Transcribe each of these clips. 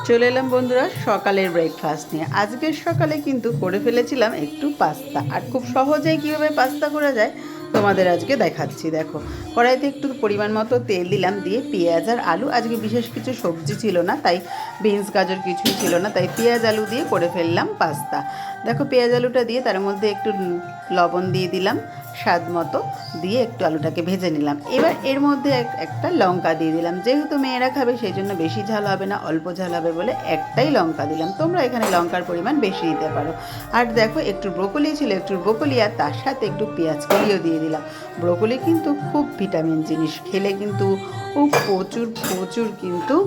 চলে এলাম বন্ধুরা সকালের ব্রেকফাস্ট নিয়ে। আজকের সকালে কিন্তু করে ফেলেছিলাম একটু পাস্তা, আর খুব সহজেই কীভাবে পাস্তা করা যায় তোমাদের আজকে দেখাচ্ছি। দেখো, কড়াইতে একটু পরিমাণ মতো তেল দিলাম, দিয়ে পেঁয়াজ আর আলু, আজকে বিশেষ কিছু সবজি ছিল না, তাই বিনস গাজর কিছুই ছিল না, তাই পেঁয়াজ আলু দিয়ে করে ফেললাম পাস্তা। দেখো, পেঁয়াজ আলুটা দিয়ে তার মধ্যে একটু লবণ দিয়ে দিলাম স্বাদ মতো, দিয়ে একটু আলুটাকে ভেজে নিলাম। এবার এর মধ্যে একটা লঙ্কা দিয়ে দিলাম, যেহেতু মেয়েরা খাবে সেই জন্য বেশি ঝাল হবে না, অল্প ঝাল হবে বলে একটাই লঙ্কা দিলাম। তোমরা এখানে লঙ্কার পরিমাণ বেশি দিতে পারো। আর দেখো, একটু ব্রোকলি ছিল, একটু ব্রোকলি আর তার সাথে একটু পেঁয়াজ কলিও দিয়ে দিলাম। ব্রোকলি কিন্তু খুব ভিটামিন জিনিস, খেলে কিন্তু প্রচুর প্রচুর কিন্তু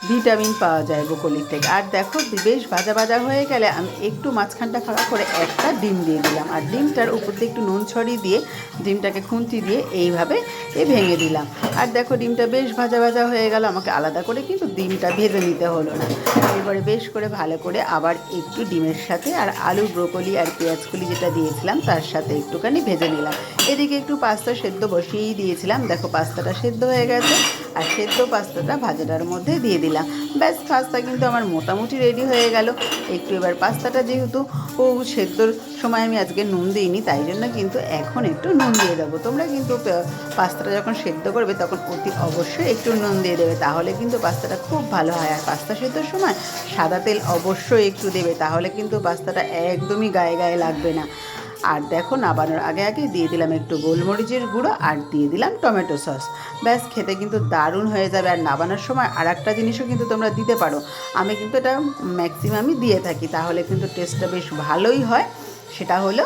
ভিটামিন পাওয়া যায় ব্রোকলি থেকে। আর দেখো, বেশ ভাজা ভাজা হয়ে গেলে আমি একটু মাঝখানটা ফাঁকা করে একটা ডিম দিয়ে দিলাম, আর ডিমটার উপর দিয়ে একটু নুন ছড়িয়ে দিয়ে ডিমটাকে খুন্তি দিয়ে এইভাবে ভেঙে দিলাম। আর দেখো, ডিমটা বেশ ভাজা ভাজা হয়ে গেল, আমাকে আলাদা করে কিন্তু ডিমটা ভেজে নিতে হলো না। এবারে বেশ করে ভালো করে আবার একটু ডিমের সাথে আর আলু, ব্রোকলি আর পেঁয়াজকলি যেটা দিয়েছিলাম তার সাথে একটুখানি ভেজে নিলাম। এদিকে একটু পাস্তা সেদ্ধ বসিয়েই দিয়েছিলাম। দেখো, পাস্তাটা সেদ্ধ হয়ে গেছে, আর সেদ্ধ পাস্তাটা ভাজাটার মধ্যে দিয়ে দিলাম। ব্যাস, পাস্তা কিন্তু আমার মোটামুটি রেডি হয়ে গেল। একটু এবার পাস্তাটা যেহেতু সেদ্ধর সময় আমি আজকে নুন দিইনি, তাই জন্য কিন্তু এখন একটু নুন দিয়ে দেবো। তোমরা কিন্তু পাস্তাটা যখন সেদ্ধ করবে তখন অতি অবশ্যই একটু নুন দিয়ে দেবে, তাহলে কিন্তু পাস্তাটা খুব ভালো হয়। আর পাস্তা সেদ্ধর সময় সাদা তেল অবশ্যই একটু দেবে, তাহলে কিন্তু পাস্তাটা একদমই গায়ে গায়ে লাগবে না। আর দেখো, নাবানোর আগে আগে দিয়ে দিলাম একটু গোলমরিচের গুঁড়ো আর দিয়ে দিলাম টমেটো সস। ব্যাস, খেতে কিন্তু দারুণ হয়ে যাবে। আর নাবানোর সময় আর একটা জিনিসও কিন্তু তোমরা দিতে পারো, আমি কিন্তু এটা ম্যাক্সিমামই দিয়ে থাকি, তাহলে কিন্তু টেস্টটা বেশ ভালোই হয়। সেটা হলো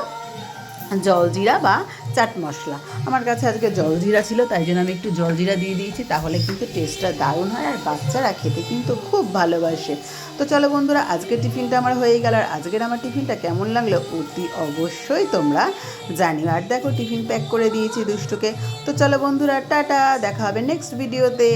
জলজিরা বা চাট মশলা। আমার কাছে আজকে জলজিরা ছিল, তাই জন্য আমি একটু জলজিরা দিয়ে দিয়েছি, তাহলে কিন্তু টেস্টটা দারুণ হয়, আর বাচ্চারা খেতে কিন্তু খুব ভালোবাসে। তো চলো বন্ধুরা, আজকের টিফিনটা আমার হয়ে গেল। আর আজকের আমার টিফিনটা কেমন লাগলো অতি অবশ্যই তোমরা জানিও। আর দেখো, টিফিন প্যাক করে দিয়েছি দুষ্টুকে। তো চলো বন্ধুরা, টাটা, দেখা হবে নেক্সট ভিডিওতে।